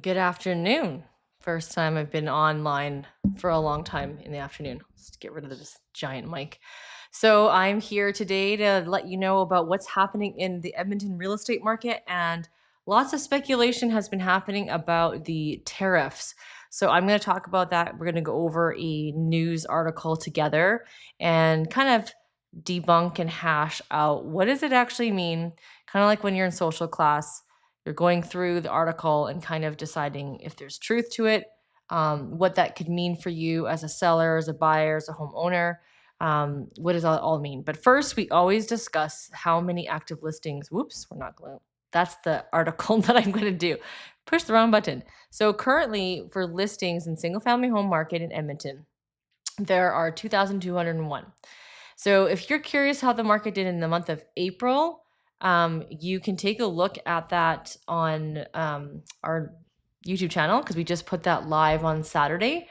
Good afternoon. First time I've been online for a long time in the afternoon. Let's get rid of this giant mic. So, I'm here today to let you know about what's happening in the Edmonton real estate market, and lots of speculation has been happening about the tariffs. So, I'm going to talk about that. We're going to go over a news article together and kind of debunk and hash out what does it actually mean, kind of like when you're in social class, you're going through the article and kind of deciding if there's truth to it, what that could mean for you as a seller, as a buyer, as a homeowner. What does that all mean? But first, we always discuss how many active listings. Whoops, we're not going. That's the article that I'm going to do. Push the wrong button. So currently, for listings in single-family home market in Edmonton, there are 2,201. So if you're curious how the market did in the month of April, you can take a look at that on our YouTube channel because we just put that live on Saturday.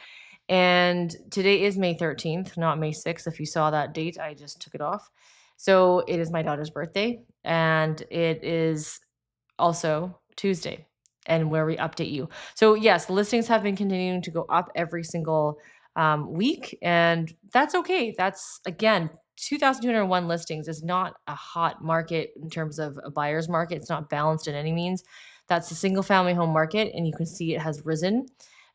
And today is May 13th, not May 6th. If you saw that date, I just took it off. So it is my daughter's birthday, and it is also Tuesday, and where we update you. So yes, listings have been continuing to go up every single week, and that's okay. That's again 2,201 listings is not a hot market in terms of a buyer's market. It's not balanced in any means. That's the single family home market, and you can see it has risen.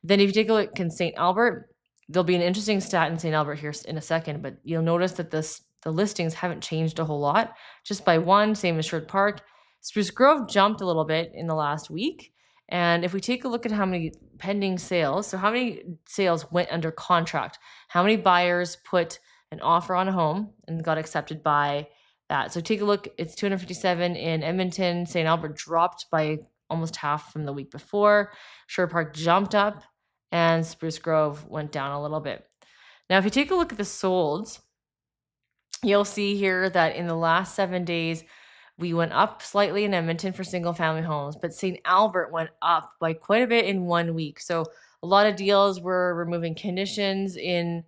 Then if you take a look in St. Albert, there'll be an interesting stat in St. Albert here in a second, but you'll notice that the listings haven't changed a whole lot, just by one, same as Sherwood Park. Spruce Grove jumped a little bit in the last week. And if we take a look at how many pending sales, so how many sales went under contract, how many buyers put an offer on a home and got accepted by that. So take a look, it's 257 in Edmonton. St. Albert dropped by almost half from the week before. Sherwood Park jumped up, and Spruce Grove went down a little bit. Now, if you take a look at the solds, you'll see here that in the last 7 days, we went up slightly in Edmonton for single family homes, but St. Albert went up by quite a bit in 1 week. So a lot of deals were removing conditions in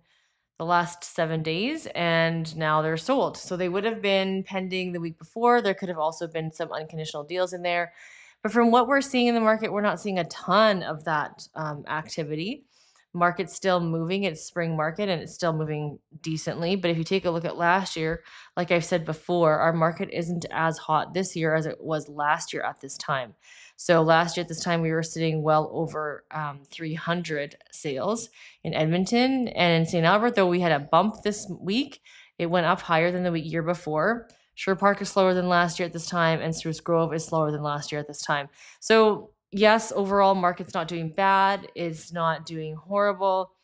the last 7 days, and now they're sold. So they would have been pending the week before. There could have also been some unconditional deals in there. But from what we're seeing in the market, we're not seeing a ton of that activity. Market's still moving. It's spring market and it's still moving decently. But if you take a look at last year, like I've said before, our market isn't as hot this year as it was last year at this time. So last year at this time, we were sitting well over 300 sales in Edmonton. And in St. Albert, though we had a bump this week, it went up higher than the year before. Sherwood Park is slower than last year at this time, and Spruce Grove is slower than last year at this time. So yes, overall market's not doing bad. It's not doing horrible.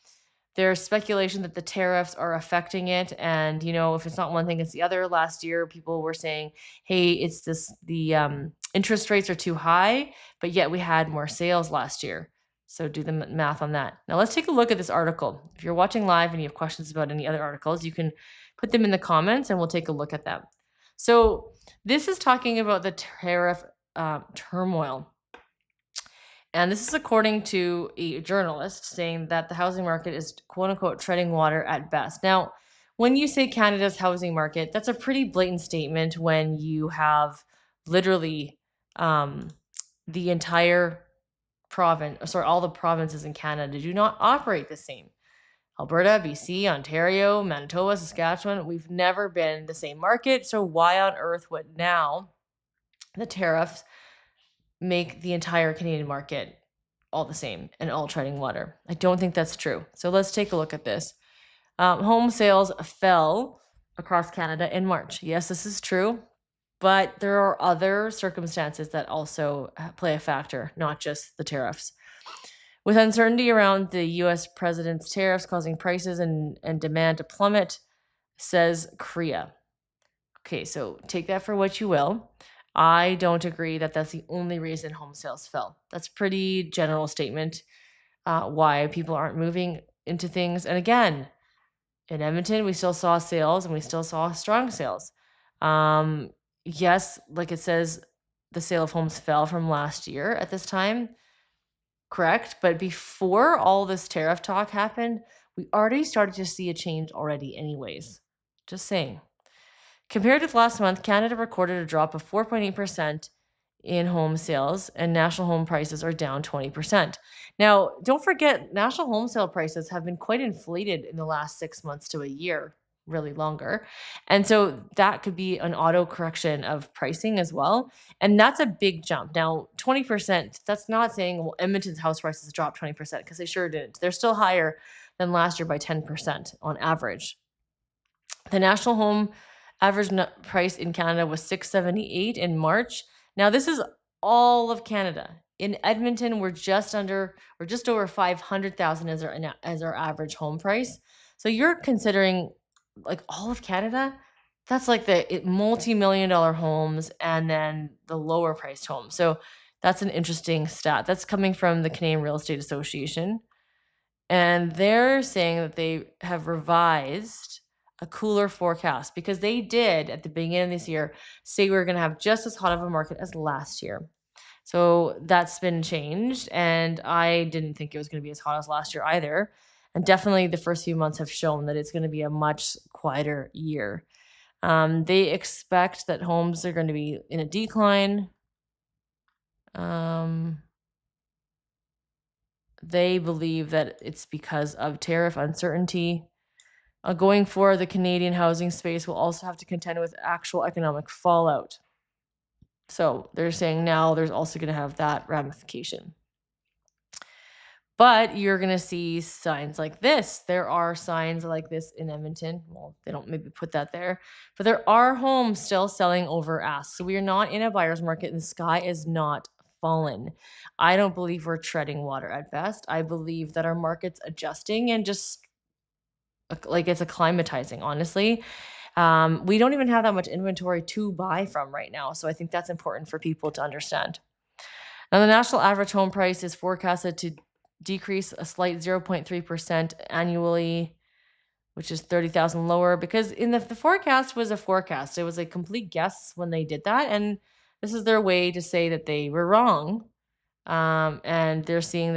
There's speculation that the tariffs are affecting it, and if it's not one thing, it's the other. Last year, people were saying, "Hey, it's this the interest rates are too high," but yet we had more sales last year. So do the math on that. Now let's take a look at this article. If you're watching live and you have questions about any other articles, you can put them in the comments, and we'll take a look at them. So this is talking about the tariff turmoil. And this is according to a journalist saying that the housing market is quote unquote treading water at best. Now, when you say Canada's housing market, that's a pretty blatant statement when you have literally um, the entire province, sorry, all the provinces in Canada do not operate the same. Alberta, BC, Ontario, Manitoba, Saskatchewan, we've never been the same market. So why on earth would now the tariffs make the entire Canadian market all the same and all treading water? I don't think that's true. So let's take a look at this. Home sales fell across Canada in March. Yes, this is true, but there are other circumstances that also play a factor, not just the tariffs. With uncertainty around the US president's tariffs causing prices and demand to plummet, says Korea. Okay, so take that for what you will. I don't agree that that's the only reason home sales fell. That's a pretty general statement why people aren't moving into things. And again, in Edmonton, we still saw sales and we still saw strong sales. Yes, like it says, the sale of homes fell from last year at this time. Correct. But before all this tariff talk happened, we already started to see a change already, anyways. Just saying. Compared with last month, Canada recorded a drop of 4.8% in home sales, and national home prices are down 20%. Now, don't forget, national home sale prices have been quite inflated in the last 6 months to a year, really longer. And so that could be an auto correction of pricing as well. And that's a big jump. Now, 20%, that's not saying, well, Edmonton's house prices dropped 20%, because they sure didn't. They're still higher than last year by 10% on average. The national home average price in Canada was 678 in March. Now this is all of Canada. In Edmonton, we're just over 500,000 as our average home price. So you're considering like all of Canada. That's like the multi-million dollar homes and then the lower priced homes. So that's an interesting stat. That's coming from the Canadian Real Estate Association. And they're saying that they have revised a cooler forecast, because they did at the beginning of this year say we were going to have just as hot of a market as last year. So that's been changed. And I didn't think it was going to be as hot as last year either. And definitely the first few months have shown that it's going to be a much quieter year. They expect that homes are going to be in a decline. They believe that it's because of tariff uncertainty. Going forward, the Canadian housing space will also have to contend with actual economic fallout. So they're saying now there's also going to have that ramification. But you're going to see signs like this. There are signs like this in Edmonton. Well, they don't maybe put that there, but there are homes still selling over ask. So we are not in a buyer's market, and the sky is not fallen. I don't believe we're treading water at best. I believe that our market's adjusting and just like it's acclimatizing, honestly. We don't even have that much inventory to buy from right now. So I think that's important for people to understand. Now, the national average home price is forecasted to decrease a slight 0.3% annually, which is 30,000 lower, because in the forecast was a forecast. It was a complete guess when they did that. And this is their way to say that they were wrong. And they're saying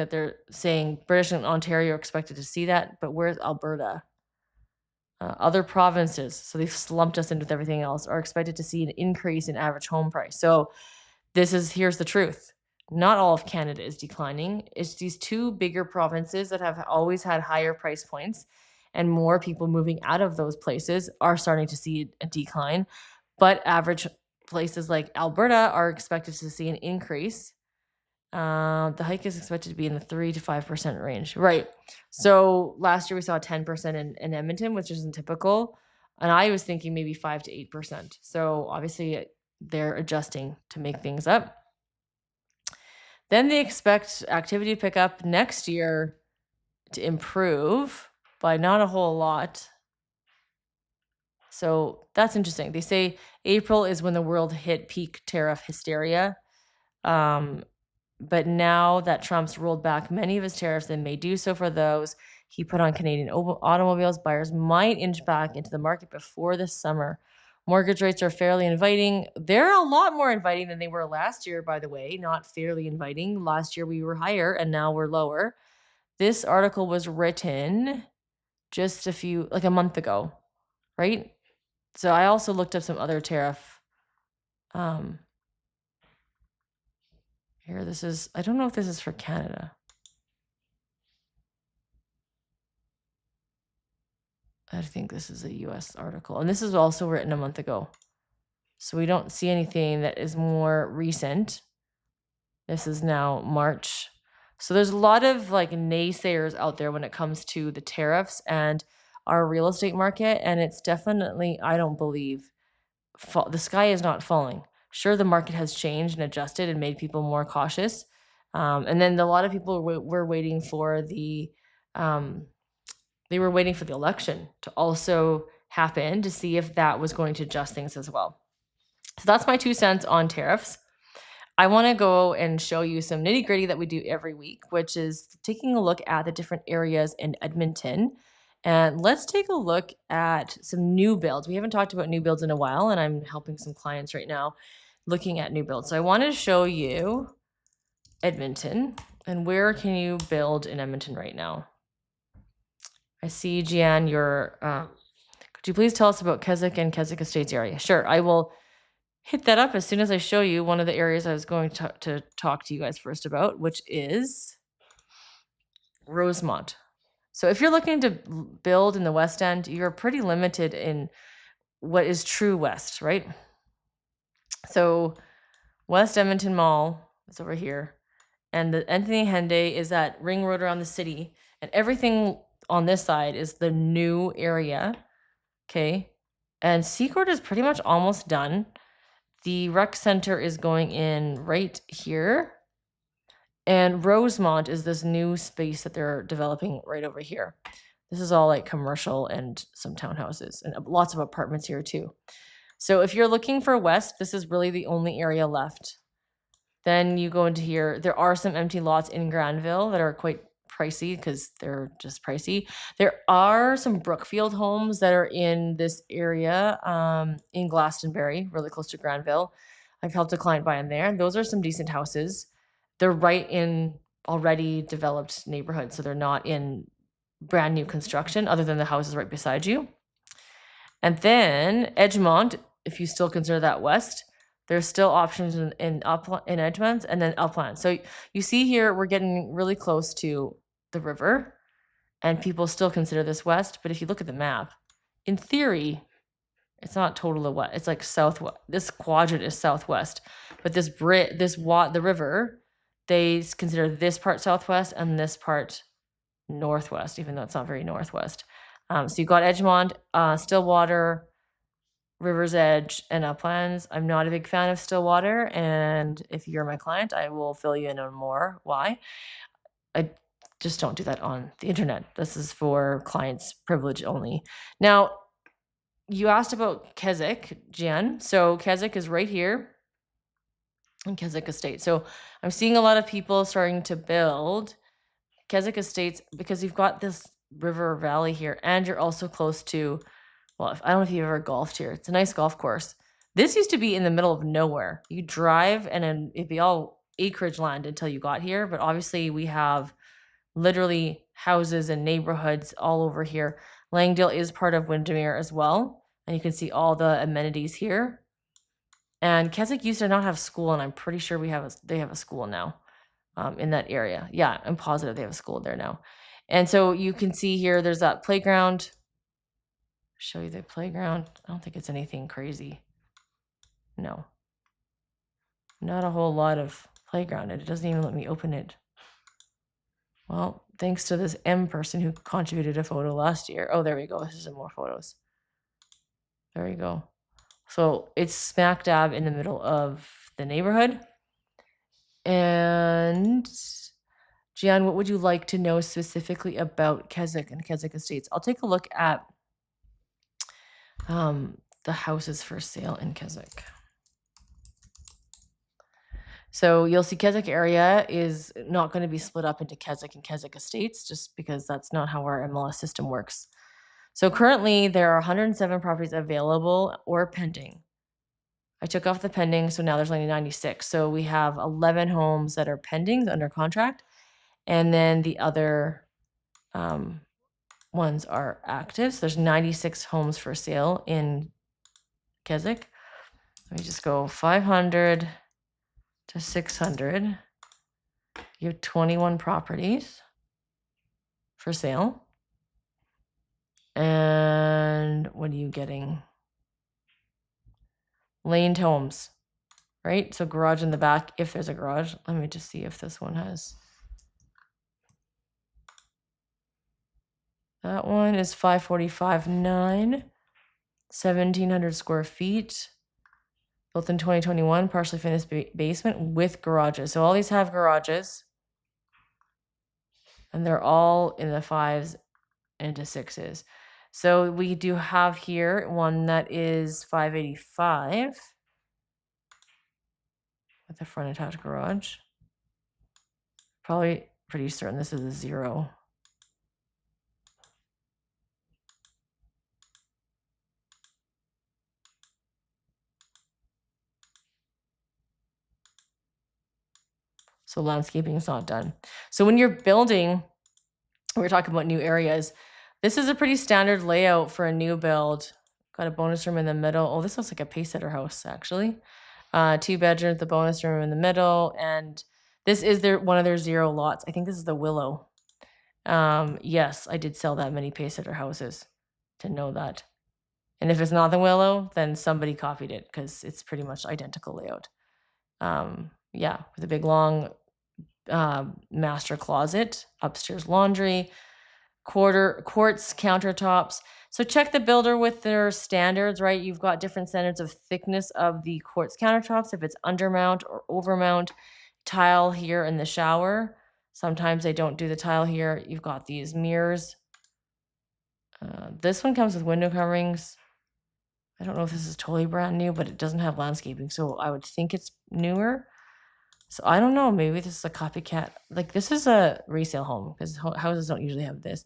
British and Ontario are expected to see that, but where's Alberta? Other provinces, so they've slumped us in with everything else, are expected to see an increase in average home price. So here's the truth. Not all of Canada is declining. It's these two bigger provinces that have always had higher price points, and more people moving out of those places are starting to see a decline. But average places like Alberta are expected to see an increase. The hike is expected to be in the 3 to 5% range. Right. So last year we saw 10% in Edmonton, which isn't typical. And I was thinking maybe 5 to 8%. So obviously they're adjusting to make things up. Then they expect activity to pick up next year to improve by not a whole lot. So that's interesting. They say April is when the world hit peak tariff hysteria. But now that Trump's rolled back many of his tariffs and may do so for those he put on Canadian automobiles, buyers might inch back into the market before the summer. Mortgage rates are fairly inviting. They're a lot more inviting than they were last year, by the way, not fairly inviting. Last year we were higher and now we're lower. This article was written just a month ago, right? So I also looked up some other tariff. Here, I don't know if this is for Canada. I think this is a US article. And this is also written a month ago. So we don't see anything that is more recent. This is now March. So there's a lot of naysayers out there when it comes to the tariffs and our real estate market. And it's definitely, I don't believe, the sky is not falling. Sure, the market has changed and adjusted and made people more cautious. And then a lot of people were waiting for the election to also happen to see if that was going to adjust things as well. So that's my 2 cents on tariffs. I want to go and show you some nitty gritty that we do every week, which is taking a look at the different areas in Edmonton. And let's take a look at some new builds. We haven't talked about new builds in a while, and I'm helping some clients right now looking at new builds. So I want to show you Edmonton and where can you build in Edmonton right now. I see, Gian, could you please tell us about Keswick and Keswick Estates area? Sure, I will hit that up as soon as I show you one of the areas I was going to talk to you guys first about, which is Rosemont. So if you're looking to build in the West End, you're pretty limited in what is true West, right? So West Edmonton Mall is over here, and the Anthony Henday is that ring road around the city, and everything on this side is the new area, okay? And Seacourt is pretty much almost done. The rec center is going in right here. And Rosemont is this new space that they're developing right over here. This is all like commercial and some townhouses and lots of apartments here too. So if you're looking for west, this is really the only area left. Then you go into here. There are some empty lots in Granville that are quite pricey because they're just pricey. There are some Brookfield homes that are in this area in Glastonbury, really close to Granville. I've helped a client buy in there. And those are some decent houses. They're right in already developed neighborhoods, so they're not in brand new construction other than the houses right beside you. And then Edgemont, if you still consider that west, there's still options in Edgemont and then Upland. So you see here, we're getting really close to the river and people still consider this west. But if you look at the map, in theory, it's not totally west. It's like southwest. This quadrant is southwest, but the river, they consider this part southwest and this part northwest, even though it's not very northwest. So you've got Edgemont, Stillwater, River's Edge, and Uplands. I'm not a big fan of Stillwater, and if you're my client, I will fill you in on more why. I just don't do that on the internet. This is for clients' privilege only. Now, you asked about Keswick, Jen. So Keswick is right here in Keswick Estates. So I'm seeing a lot of people starting to build Keswick Estates because you've got this river valley here, and you're also close to, well, I don't know if you've ever golfed here. It's a nice golf course. This used to be in the middle of nowhere. You drive and then it'd be all acreage land until you got here. But obviously we have literally houses and neighborhoods all over here. Langdale is part of Windermere as well. And you can see all the amenities here. And Keswick used to not have school, and I'm pretty sure they have a school now in that area. Yeah, I'm positive they have a school there now. And so you can see here, there's that playground. Show you the playground. I don't think it's anything crazy. No. Not a whole lot of playground. It doesn't even let me open it. Well, thanks to this M person who contributed a photo last year. Oh, there we go. This is some more photos. There we go. So it's smack dab in the middle of the neighborhood. And Gian, what would you like to know specifically about Keswick and Keswick Estates? I'll take a look at the houses for sale in Keswick. So you'll see Keswick area is not going to be split up into Keswick and Keswick Estates just because that's not how our MLS system works. So currently there are 107 properties available or pending. I took off the pending, so now there's only 96. So we have 11 homes that are pending under contract, and then the other ones are active. So there's 96 homes for sale in Keswick. Let me just go 500 to 600. You have 21 properties for sale. And what are you getting? Laned homes, right? So garage in the back, if there's a garage. Let me just see if this one has. That one is 545.9, 1,700 square feet. Built in 2021, partially finished basement with garages. So all these have garages. And they're all in the 5s into 6s. So we do have here one that is 585 with a front attached garage. Probably pretty certain this is a 0. So landscaping is not done. So when you're building, we're talking about new areas. This is a pretty standard layout for a new build Got a bonus room in the middle. Oh, this looks like a pace-setter house, actually. 2 bedrooms, the bonus room in the middle, and this is one of their 0 lots. I think this is the Willow. Yes, I did sell that many pace-setter houses to know that. And if it's not the Willow, then somebody copied it because it's pretty much identical layout. Yeah, with a big long master closet, upstairs laundry, quartz countertops. So check the builder with their standards, right? You've got different standards of thickness of the quartz countertops, if it's undermount or overmount. Tile here in the shower. Sometimes they don't do the tile here. You've got these mirrors. This one comes with window coverings. I don't know if this is totally brand new, but it doesn't have landscaping, so I would think it's newer. So I don't know, maybe this is a copycat. Like, this is a resale home because houses don't usually have this.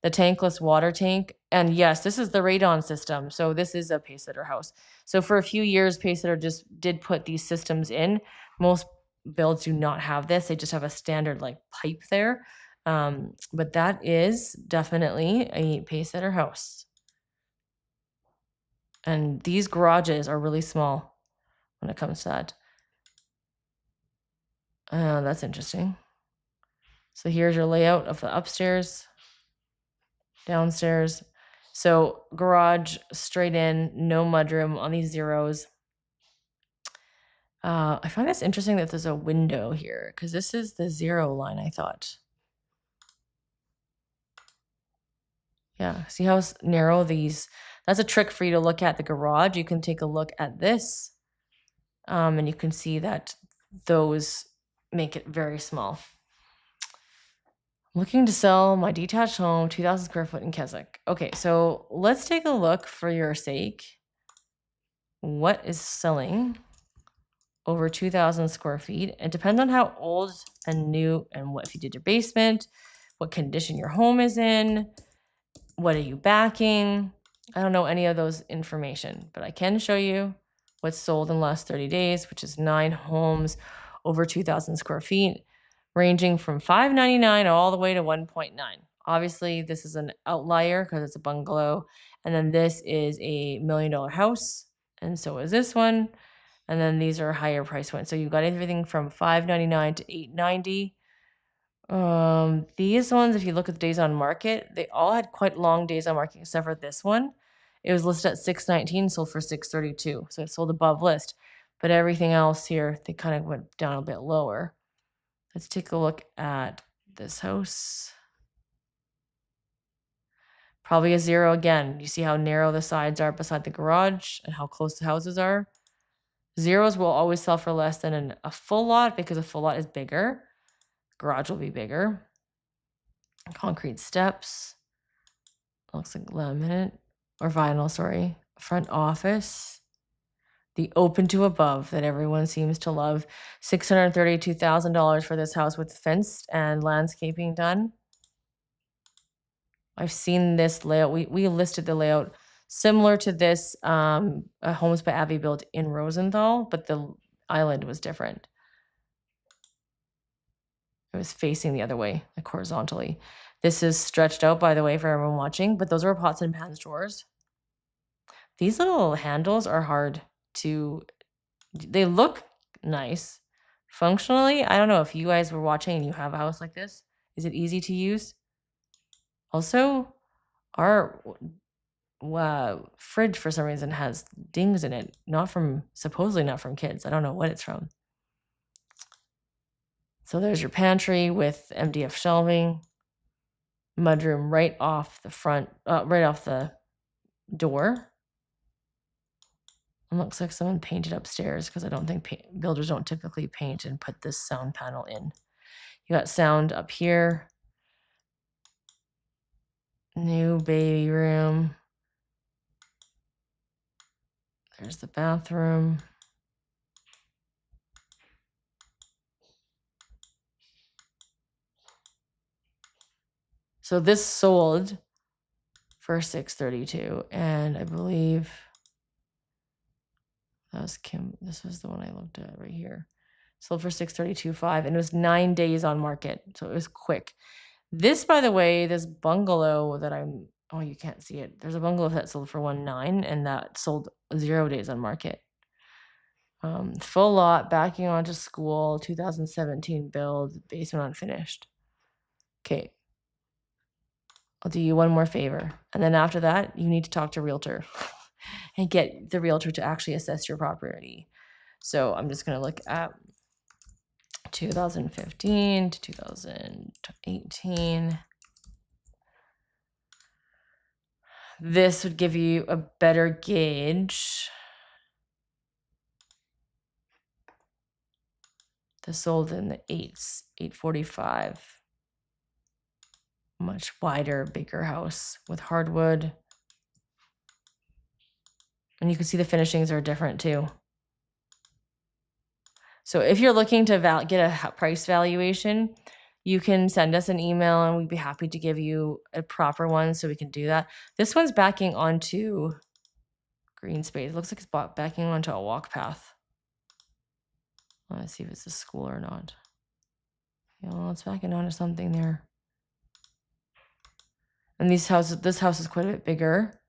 The tankless water tank. And yes, this is the radon system. So this is a pace-setter house. So for a few years, pace-setter just did put these systems in. Most builds do not have this. They just have a standard like pipe there. But that is definitely a pace-setter house. And these garages are really small when it comes to that. That's interesting. So here's your layout of the upstairs, downstairs. So garage straight in, no mudroom on these zeros. I find this interesting that there's a window here because this is the 0 line, I thought. Yeah, see how narrow these, that's a trick for you to look at the garage. You can take a look at this and you can see that those make it very small. Looking to sell my detached home, 2,000 square foot in Keswick. Okay, so let's take a look for your sake. What is selling over 2,000 square feet? It depends on how old and new and what, if you did your basement, what condition your home is in, what are you backing? I don't know any of those information, but I can show you what's sold in the last 30 days, which is 9 homes over 2,000 square feet, ranging from $599 all the way to 1.9. Obviously, this is an outlier because it's a bungalow. And then this is a $1 million house. And so is this one. And then these are higher price ones. So you've got everything from $599 to $890. These ones, if you look at the days on market, they all had quite long days on market, except for this one. It was listed at $619, sold for $632. So it sold above list. But everything else here, they kind of went down a bit lower. Let's take a look at this house. Probably a 0 again. You see how narrow the sides are beside the garage and how close the houses are? Zeros will always sell for less than a full lot because a full lot is bigger. Garage will be bigger. Concrete steps. Looks like laminate or vinyl, sorry. Front office. The open to above that everyone seems to love. $632,000 for this house with fenced and landscaping done. I've seen this layout. We listed the layout similar to this Homes by Abbey built in Rosenthal, but the island was different. It was facing the other way, like horizontally. This is stretched out, by the way, for everyone watching, but those are pots and pans drawers. These little handles are hard to, they look nice. Functionally, I don't know if you guys were watching and you have a house like this. Is it easy to use? Also, our fridge for some reason has dings in it, supposedly not from kids. I don't know what it's from. So there's your pantry with MDF shelving, mudroom right off the front, right off the door. It looks like someone painted upstairs because I don't think builders don't typically paint and put this sound panel in. You got sound up here. New baby room. There's the bathroom. So this sold for $632, and I believe that was Kim. This was the one I looked at right here. Sold for $632.5, and it was 9 days on market, so it was quick. This, by the way, this bungalow that I'm Oh, you can't see it. There's a bungalow that sold for 1.9 and that sold 0 days on market. Full lot, backing onto school, 2017 build, basement unfinished. Okay. I'll do you one more favor. And then after that, you need to talk to a realtor and get the realtor to actually assess your property. So I'm just going to look at 2015 to 2018. This would give you a better gauge. This sold in the 8s, 845. Much wider, bigger house with hardwood. And you can see the finishings are different too. So if you're looking to get a price valuation, you can send us an email and we'd be happy to give you a proper one so we can do that. This one's backing onto green space. It looks like it's backing onto a walk path. Let's see if it's a school or not. Yeah, it's backing onto something there. And this house is quite a bit bigger.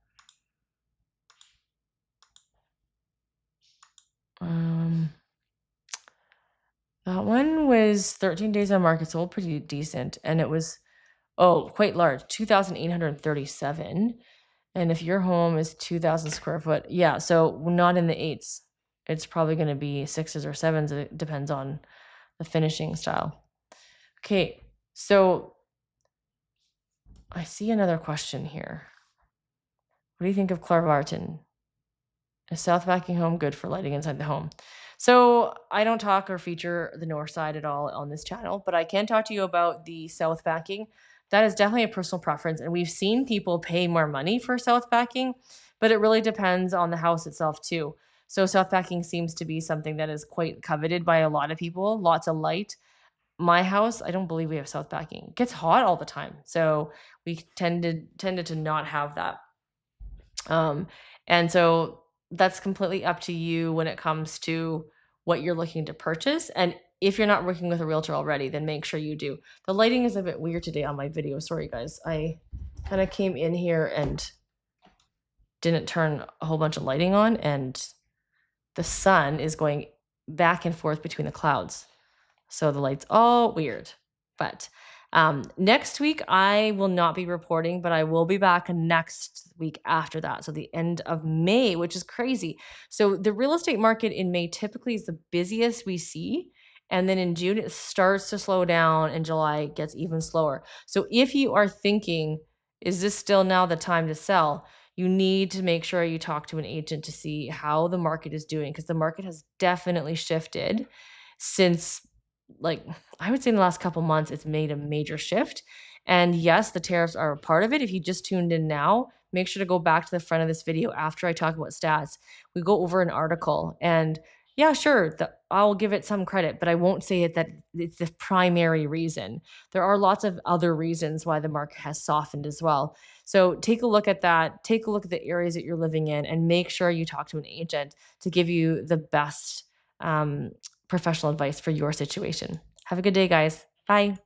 That one was 13 days on market, sold pretty decent, and it was quite large, 2,837. And if your home is 2,000 square foot, yeah, so not in the 8s. It's probably going to be 6s or 7s. It depends on the finishing style. Okay, so I see another question here. What do you think of Valuating? Is south backing home good for lighting inside the home? So I don't talk or feature the north side at all on this channel, but I can talk to you about the south backing. That is definitely a personal preference. And we've seen people pay more money for south backing, but it really depends on the house itself too. So south backing seems to be something that is quite coveted by a lot of people, lots of light. My house, I don't believe we have south backing. It gets hot all the time. So we tended to not have that. And so that's completely up to you when it comes to what you're looking to purchase. And if you're not working with a realtor already, then make sure you do. The lighting is a bit weird today on my video. Sorry, guys. I kind of came in here and didn't turn a whole bunch of lighting on, and the sun is going back and forth between the clouds. So the light's all weird. But next week, I will not be reporting, but I will be back next week after that. So the end of May, which is crazy. So the real estate market in May typically is the busiest we see. And then in June, it starts to slow down, and July gets even slower. So if you are thinking, is this still now the time to sell? You need to make sure you talk to an agent to see how the market is doing, because the market has definitely shifted since, like, I would say in the last couple months, it's made a major shift. And yes, the tariffs are a part of it. If you just tuned in now, make sure to go back to the front of this video after I talk about stats. We go over an article, and yeah, sure, I'll give it some credit, but I won't say that it's the primary reason. There are lots of other reasons why the market has softened as well. So take a look at that. Take a look at the areas that you're living in, and make sure you talk to an agent to give you the best professional advice for your situation. Have a good day, guys. Bye.